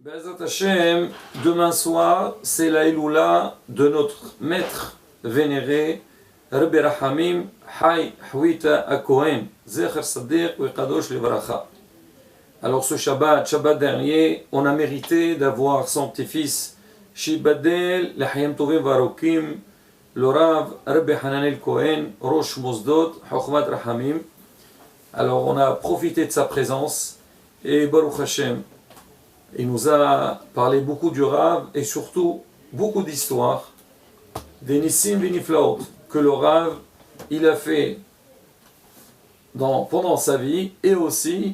Be'ezrat Hashem, demain soir, c'est la Iloula de notre maître vénéré, Rabbi Rahamim Hay Hwita HaKohen, Zecher Sadiq Vekadosh Livracha. Alors ce Shabbat dernier, on a mérité d'avoir son petit-fils Shibadel, L'Hayim Tovim Varokim, le Rav Rabbi Hananel Cohen, Rosh Mozdot, Chochmat Rahamim. Alors on a profité de sa présence et Baruch Hashem, il nous a parlé beaucoup du Rav et surtout beaucoup d'histoires, des Nissim Viniflaot, que le Rav il a fait pendant sa vie et aussi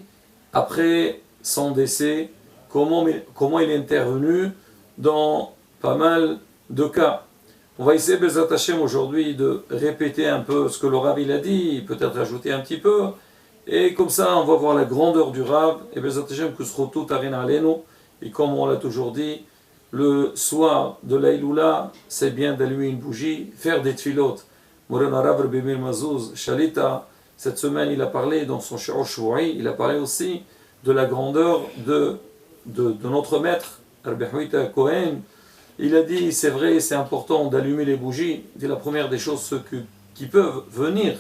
après son décès, comment il est intervenu dans pas mal de cas. On va essayer, Bezat Hashem, aujourd'hui de répéter un peu ce que le Rav il a dit, peut-être ajouter un petit peu, et comme ça on va voir la grandeur du Rav, et Bezat Hashem, que ce tout arena alenu. Et comme on l'a toujours dit, le soir de la Iloula, c'est bien d'allumer une bougie, faire des tfilotes. Morena Rav Rabbi Meir Mazouz Shalita, cette semaine il a parlé dans son Shiur Shvu'i, il a parlé aussi de la grandeur de notre maître, Rabbi Hwita Cohen. Il a dit, c'est vrai, c'est important d'allumer les bougies. C'est la première des choses, ceux qui peuvent venir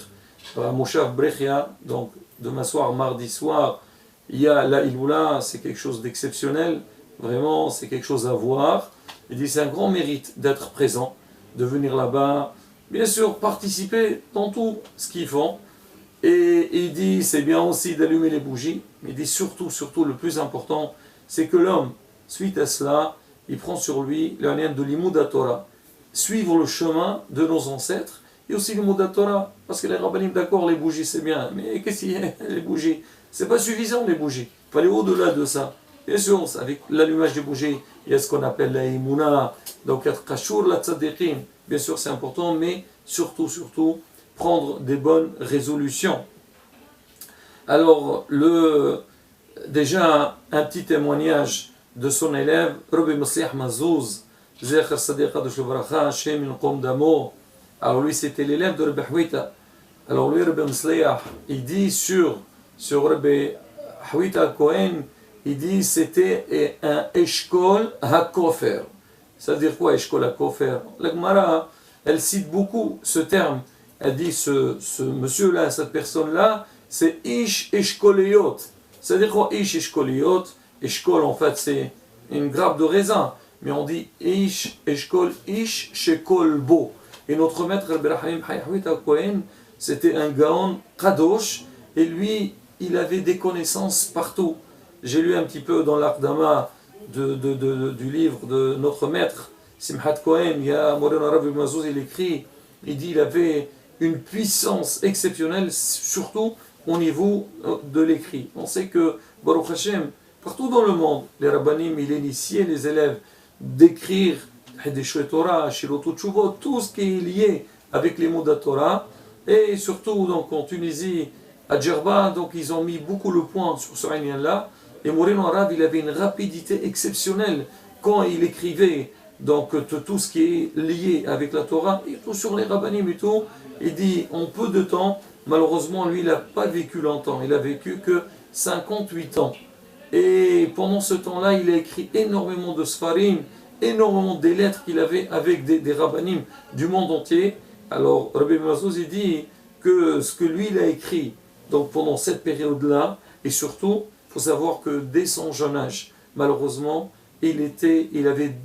à Moshav Brechia, donc demain soir, mardi soir, il y a la Iloula, c'est quelque chose d'exceptionnel, vraiment, c'est quelque chose à voir. Il dit, c'est un grand mérite d'être présent, de venir là-bas, bien sûr, participer dans tout ce qu'ils font. Et il dit, c'est bien aussi d'allumer les bougies, mais il dit surtout, le plus important, c'est que l'homme, suite à cela, il prend sur lui le lien de l'Imouda Torah, suivre le chemin de nos ancêtres, et aussi l'Imouda Torah, parce que les rabbinim, d'accord, les bougies c'est bien, mais qu'est-ce qu'il y a, les bougies? C'est pas suffisant les bougies, il faut aller au-delà de ça. Bien sûr, avec l'allumage des bougies, il y a ce qu'on appelle la Imuna, donc être Kashur la Tzadikim, bien sûr c'est important, mais surtout, prendre des bonnes résolutions. Alors, déjà un petit témoignage de son élève, Rabbi Masliach Mazouz, Zecher Sadiq Kadosh Livracha, Hashem Yinqom Damo. Alors lui c'était l'élève de Rabbi Hwita. Alors lui, Rabbi Masliach, il dit sur Rabbi Hwita Cohen, il dit c'était un Eshkol HaKofer. Ça veut dire quoi Eshkol HaKofer? La Gemara, elle cite beaucoup ce terme. Elle dit ce monsieur-là, cette personne-là, c'est Ish Eshkoliyot. Ça veut dire quoi Ish Eshkoliyot? Eshkol, en fait, c'est une grappe de raisin. Mais on dit Ish, Eshkol, Ish, Shekol, Bo. Et notre maître, Rabbi Rahim Hwita Cohen, c'était un Gaon Kadosh. Et lui, il avait des connaissances partout. J'ai lu un petit peu dans l'Ardama du livre de notre maître, Simhat Cohen. Il y a Morena Rabbi Mazouz, il écrit, il dit il avait une puissance exceptionnelle, surtout au niveau de l'écrit. On sait que, Baruch Hashem, partout dans le monde, les rabbanim, il initiait les élèves d'écrire Hideshwe Torah, Shirotu Tshuvot, tout ce qui est lié avec les mots de la Torah. Et surtout donc, en Tunisie, à Djerba, donc ils ont mis beaucoup le point sur ce lien-là. Et Moreno Arabe, il avait une rapidité exceptionnelle quand il écrivait donc, tout ce qui est lié avec la Torah, et tout sur les rabbanim et tout. Il dit, en peu de temps, malheureusement, lui, il n'a pas vécu longtemps. Il a vécu que 58 ans. Et pendant ce temps-là, il a écrit énormément de sfarim, énormément des lettres qu'il avait avec des rabbanim du monde entier. Alors, Rabbi Mazouz, il dit que ce que lui, il a écrit donc pendant cette période-là, et surtout, il faut savoir que dès son jeune âge, malheureusement, il avait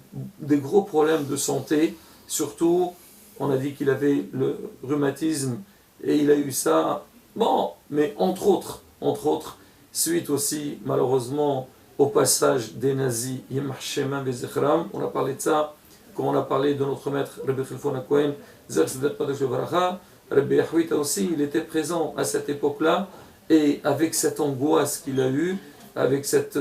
des gros problèmes de santé, surtout, on a dit qu'il avait le rhumatisme, et il a eu ça, bon, mais entre autres, suite aussi, malheureusement, au passage des nazis, Yemach Shema Bezechram, on a parlé de ça, quand on a parlé de notre maître, Rabbi Chilfon HaKohen, Zecher Sadiq Kadosh Livracha, Rabbi Hwita aussi, il était présent à cette époque-là, et avec cette angoisse qu'il a eue, avec cette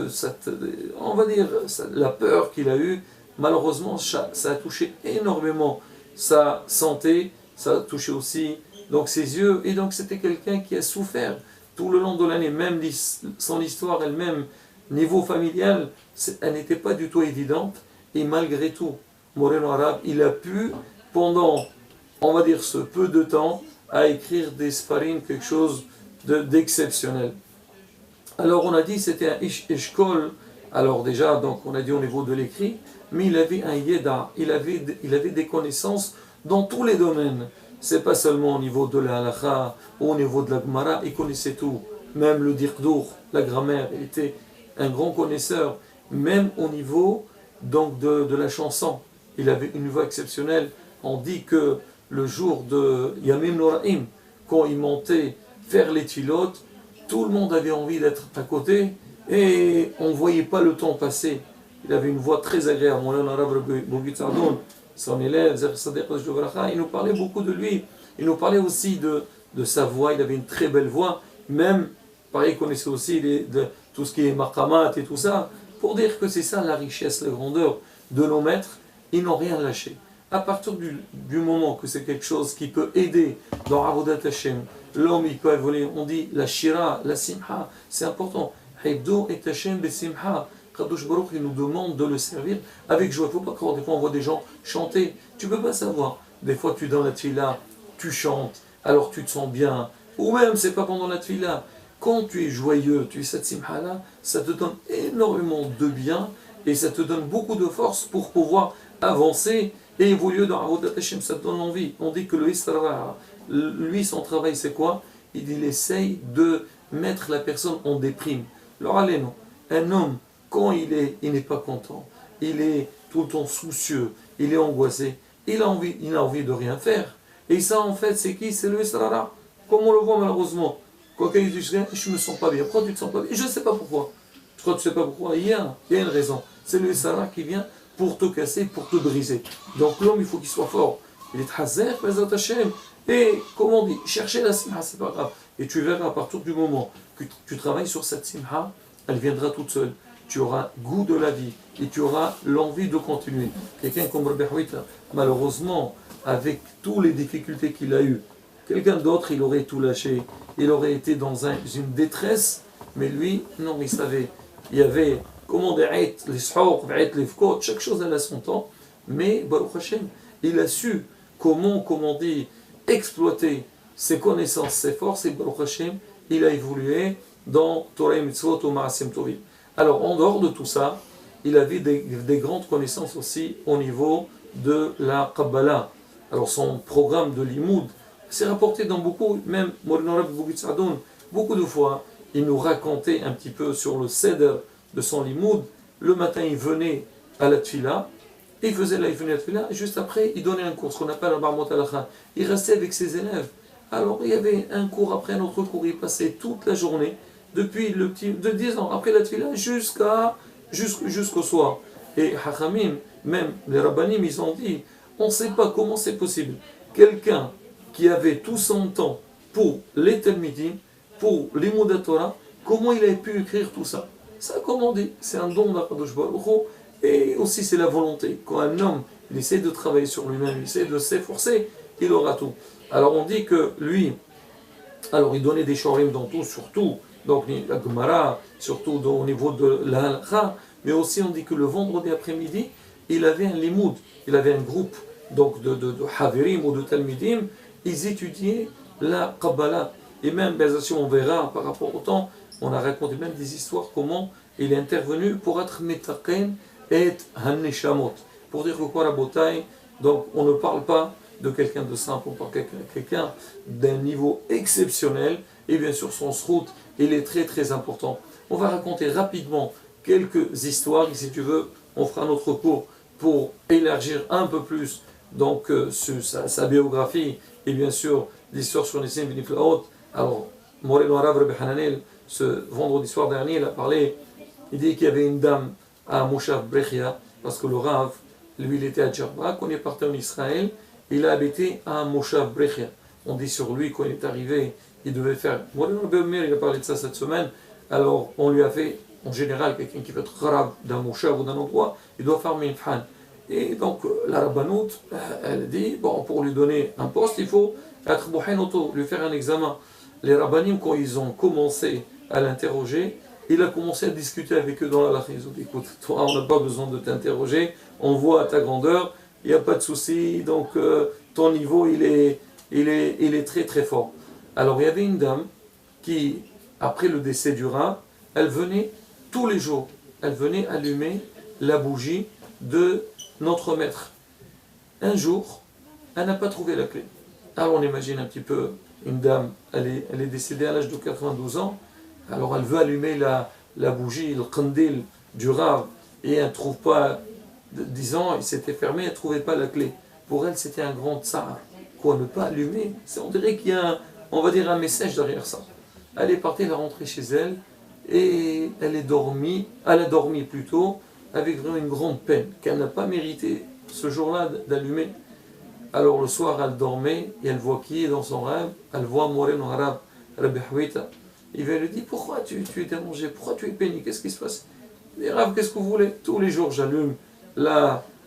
on va dire, la peur qu'il a eue, malheureusement, ça a touché énormément sa santé, ça a touché aussi donc ses yeux, et donc c'était quelqu'un qui a souffert tout le long de l'année, même son histoire elle-même, niveau familial, elle n'était pas du tout évidente, et malgré tout, Moreno Arabe, il a pu, pendant, on va dire, ce peu de temps, à écrire des sparines, quelque chose d'exceptionnel. Alors on a dit c'était un Eshkol Alors déjà, donc on a dit au niveau de l'écrit, mais il avait un yeda, il avait des connaissances dans tous les domaines. C'est pas seulement au niveau de la halakha ou au niveau de la gemara, il connaissait tout. Même le dirkdour, la grammaire, il était un grand connaisseur. Même au niveau donc de la chanson, il avait une voix exceptionnelle. On dit que le jour de Yamim Noraim, quand il montait faire les tfilotes, tout le monde avait envie d'être à côté et on ne voyait pas le temps passer. Il avait une voix très agréable. Son élève, il nous parlait beaucoup de lui. Il nous parlait aussi de sa voix. Il avait une très belle voix. Même, pareil, il connaissait aussi tout ce qui est maqamat et tout ça. Pour dire que c'est ça la richesse, la grandeur de nos maîtres. Ils n'ont rien lâché. À partir du moment que c'est quelque chose qui peut aider dans Avodat Hashem, l'homme il peut évoluer. On dit la shira, la simha, c'est important. Hibdo et Hashem besimha. Kadosh Baruch il nous demande de le servir avec joie. Il ne faut pas croire, des fois on voit des gens chanter. Tu ne peux pas savoir. Des fois tu es dans la tfila, tu chantes, alors tu te sens bien. Ou même, c'est pas pendant la tfila. Quand tu es joyeux, tu es cette simha-là, ça te donne énormément de bien et ça te donne beaucoup de force pour pouvoir avancer et évoluer dans Avodat Hashem. Ça te donne envie. On dit que le Isra, lui, son travail, c'est quoi? Il essaye de mettre la personne en déprime. Alors, allez, non. Un homme, quand il n'est pas content, il est tout le temps soucieux, il est angoissé, il a envie de rien faire. Et ça, en fait, c'est qui? C'est le Isra. Comme on le voit malheureusement. Quand quelqu'un dit je ne me sens pas bien, pourquoi tu ne te sens pas bien? Je ne sais pas pourquoi. Je crois que tu ne sais pas pourquoi. Il y a une raison. C'est le Isra qui vient pour te casser, pour te briser. Donc l'homme, il faut qu'il soit fort. Il est hazer, Bezat Hashem. Et, comme on dit, chercher la simha, c'est pas grave. Et tu verras, à partir du moment que tu travailles sur cette simha, elle viendra toute seule. Tu auras goût de la vie et tu auras l'envie de continuer. Quelqu'un comme Rabbi Hawita, malheureusement, avec toutes les difficultés qu'il a eues, quelqu'un d'autre, il aurait tout lâché. Il aurait été dans une détresse, mais lui, non, il savait. Il y avait, comment dire, les sahouq, les fkot, chaque chose elle a son temps, mais Baruch Hashem, il a su comment dit, exploiter ses connaissances, ses forces, et Baruch Hashem, il a évolué dans Torah et Mitzvot ou Ma'asim Tovim. Alors, en dehors de tout ça, il avait des grandes connaissances aussi au niveau de la Kabbalah. Alors, son programme de limoud, c'est rapporté dans beaucoup, même Moulana Rabbi Bougit Sadoun, beaucoup de fois, il nous racontait un petit peu sur le seder de son limoud. Le matin, il venait à la tfila, il faisait la tfila, et juste après, il donnait un cours, ce qu'on appelle un barmot halakha. Il restait avec ses élèves. Alors, il y avait un cours après un autre cours, il passait toute la journée, depuis de 10 ans, après la tfila, jusqu'au soir. Et Hachamim, même les Rabbanim, ils ont dit, on ne sait pas comment c'est possible. Quelqu'un qui avait tout son temps pour les Talmidim, pour les Moudat Torah, comment il a pu écrire tout ça? Ça, comme on dit, c'est un don d'Akadosh Baruch Hu, et aussi c'est la volonté. Quand un homme, il essaie de travailler sur lui-même, il essaie de s'efforcer, il aura tout. Alors on dit que lui, alors il donnait des shorim dans tout, surtout, donc la Gemara, surtout au niveau de la halakha, mais aussi on dit que le vendredi après-midi, il avait un limoud, il avait un groupe donc de havirim ou de talmidim, ils étudiaient la Kabbalah. Et même, on verra par rapport au temps, on a raconté même des histoires comment il est intervenu pour être metaqen et hanneshamot. Pour dire que quoi la bataille, donc on ne parle pas de quelqu'un de simple, on parle de quelqu'un d'un niveau exceptionnel, et bien sûr son srout, il est très très important. On va raconter rapidement quelques histoires, et si tu veux, on fera notre cours pour élargir un peu plus donc, sur sa biographie, et bien sûr l'histoire sur Nissim bin Niflaot. Alors, Moreno Arav Rabbi Hananel, ce vendredi soir dernier, il a parlé, il dit qu'il y avait une dame à Moshav Brechia, parce que le Rav, lui, il était à Djerba, quand il est parti en Israël, il a habité à Moshav Brechia. On dit sur lui, quand il est arrivé, il devait faire. Moreno Rabbi Omer, il a parlé de ça cette semaine, alors on lui a fait, en général, quelqu'un qui veut être Rav d'un Moshav ou d'un endroit, il doit faire Minfhan. Et donc, la Rabbanout, elle dit, bon, pour lui donner un poste, il faut être Bouhainoto, lui faire un examen. Les Rabbanim, quand ils ont commencé à l'interroger, il a commencé à discuter avec eux dans la lacha. Ils ont dit, écoute, toi, on n'a pas besoin de t'interroger, on voit à ta grandeur, il n'y a pas de souci, donc ton niveau, il est très très fort. Alors, il y avait une dame qui, après le décès du Rav, elle venait tous les jours. elle venait allumer la bougie de notre maître. Un jour, elle n'a pas trouvé la clé. Alors on imagine un petit peu une dame, elle est décédée à l'âge de 92 ans, alors elle veut allumer la bougie, le kandil du Rav, et elle ne trouve pas, 10 ans, il s'était fermé, elle ne trouvait pas la clé. Pour elle, c'était un grand tsar. Quoi, ne pas allumer? On dirait qu'il y a, on va dire, un message derrière ça. Elle est partie, elle est rentrée chez elle, et elle a dormi plutôt, avec vraiment une grande peine, qu'elle n'a pas mérité ce jour-là d'allumer. Alors le soir, elle dormait, et elle voit qui est dans son rêve? Elle voit Moreno Harab, Rabbi Houita. Il va lui dire, pourquoi tu es dérangé? Pourquoi tu es peiné? Qu'est-ce qui se passe? Il dit, Rav, qu'est-ce que vous voulez? Tous les jours, j'allume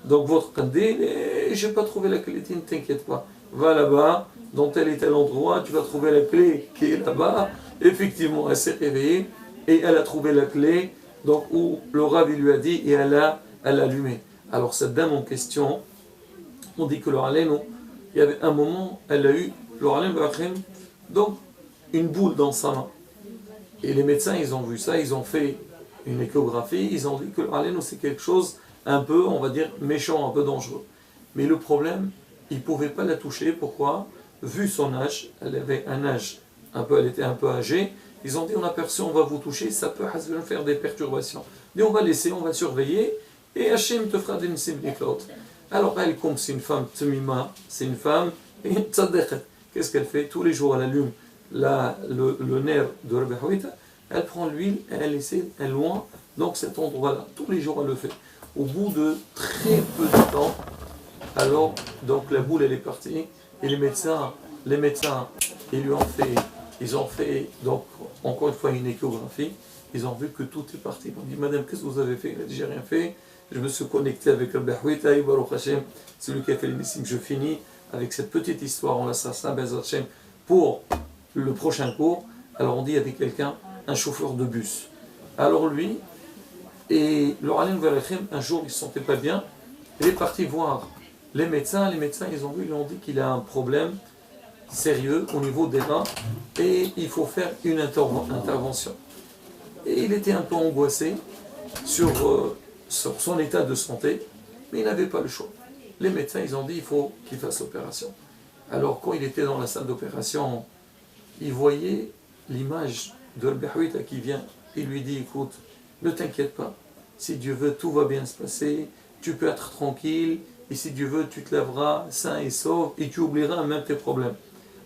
donc votre kandil, et je n'ai pas trouvé la clé. Ne t'inquiète pas. Va là-bas, dans tel et tel endroit, tu vas trouver la clé qui est là-bas. Effectivement, elle s'est réveillée, et elle a trouvé la clé, donc où le Rav lui a dit, et elle a allumé. Alors cette dame en question, on dit que le Halem, il y avait un moment, elle a eu, le Halem, donc une boule dans sa main. Et les médecins, ils ont vu ça, ils ont fait une échographie, ils ont dit que le Halem, c'est quelque chose un peu, on va dire, méchant, un peu dangereux. Mais le problème, ils ne pouvaient pas la toucher. Pourquoi? Vu son âge, elle avait un âge, elle était un peu âgée, ils ont dit, on a peur, si on va vous toucher, ça peut faire des perturbations. Mais on va laisser, on va surveiller, et Hachem te fera des nissim l'autre. Alors elle, comme c'est une femme tmima, c'est une femme, qu'est-ce qu'elle fait? Tous les jours, elle allume le nerf de Rabbi Houita, elle prend l'huile, et elle essaie, elle loin, donc cet endroit-là. Tous les jours, elle le fait. Au bout de très peu de temps, alors, donc la boule, elle est partie, et les médecins, ils ont fait, donc, encore une fois, une échographie, ils ont vu que tout est parti. On dit, madame, qu'est-ce que vous avez fait? Elle a dit, j'ai rien fait. Je me suis connecté avec Rabbi Houita, Baruch Hashem, c'est lui qui a fait l'émission. Je finis avec cette petite histoire, on la ça, Bezat Hashem, pour le prochain cours. Alors on dit, il y avait quelqu'un, un chauffeur de bus. Alors lui, et le Halim Verachem, un jour, il ne se sentait pas bien, il est parti voir les médecins, ils ont vu, ils lui ont dit qu'il a un problème sérieux au niveau des reins, et il faut faire une intervention. Et il était un peu angoissé sur son état de santé, mais il n'avait pas le choix. Les médecins, ils ont dit, il faut qu'il fasse l'opération. Alors quand il était dans la salle d'opération, il voyait l'image de Rabbi Houita qui vient, il lui dit, écoute, ne t'inquiète pas, si Dieu veut, tout va bien se passer, tu peux être tranquille, et si Dieu veut, tu te lèveras sain et sauf, et tu oublieras même tes problèmes.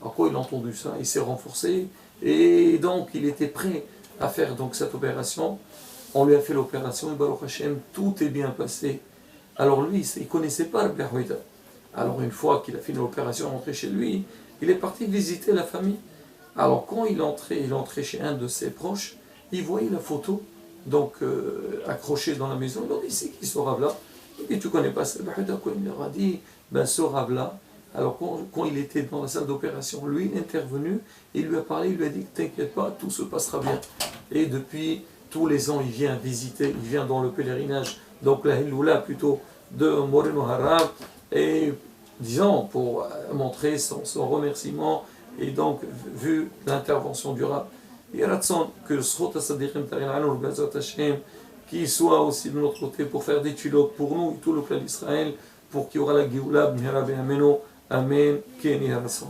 Alors quand il a entendu ça, il s'est renforcé, et donc il était prêt à faire donc cette opération. On lui a fait l'opération, et Baruch Hashem, tout est bien passé. Alors lui, il ne connaissait pas Rabbi Houita. Alors une fois qu'il a fini l'opération, rentré chez lui, il est parti visiter la famille. Alors quand il entrait chez un de ses proches, il voyait la photo, donc accrochée dans la maison. Il a dit, c'est qui ce Rav-là? Et tu ne connais pas ça? Il leur a dit, ben ce Rav-là, alors quand il était dans la salle d'opération, lui il est intervenu, il lui a parlé, il lui a dit, t'inquiète pas, tout se passera bien. Et depuis tous les ans, il vient visiter, il vient dans le pèlerinage, donc la Hiloula plutôt de Moreno Harab, et disons, pour montrer son remerciement, et donc, vu l'intervention du Rav, il y a la tzon que Srot HaSadiqim Tarin'anu, Bezat Hashem, qui soit aussi de notre côté pour faire des tulotes pour nous et tout le clan d'Israël, pour qu'il y aura la Géoula, B'mihara B'Ameno, Amen, Ken Yarason.